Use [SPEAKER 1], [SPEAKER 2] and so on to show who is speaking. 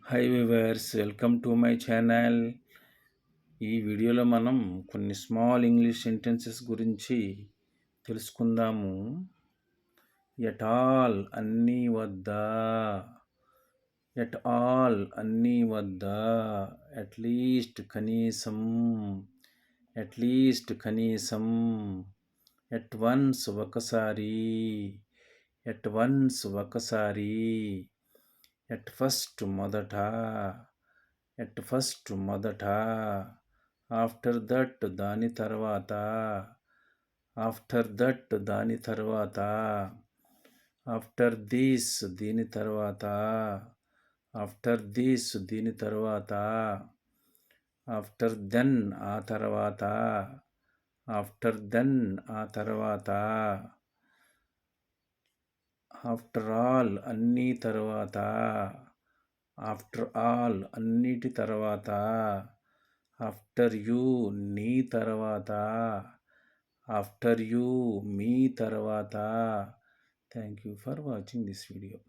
[SPEAKER 1] Hi viewers, welcome to my channel. ఈ వీడియోలో మనం కొన్ని స్మాల్ ఇంగ్లీష్ సెంటెన్సెస్ గురించి తెలుసుకుందాము. ఎట్ ఆల్ అన్నీ వద్దా, ఎట్ ఆల్ అన్నీ వద్దా, అట్లీస్ట్ కనీసం, అట్లీస్ట్ కనీసం, ఎట్ వన్స్ ఒకసారి, ఎట్ వన్స్ ఒకసారి, ఎట్ ఫస్ట్ మొదట, ఎట్ ఫస్ట్ మొదట, ఆఫ్టర్ దట్ దాని తర్వాత, ఆఫ్టర్ దట్ దాని తర్వాత, ఆఫ్టర్ దిస్ దీని తర్వాత, ఆఫ్టర్ దిస్ దీని తర్వాత, ఆఫ్టర్ దెన్ ఆ తర్వాత, ఆఫ్టర్ దెన్ ఆ తర్వాత, ఆఫ్టర్ ఆల్ అన్నీ తర్వాత, ఆఫ్టర్ ఆల్ అన్నిటి తర్వాత, ఆఫ్టర్ యూ నీ తర్వాత, ఆఫ్టర్ యూ మీ తర్వాత. Thank you for watching this video.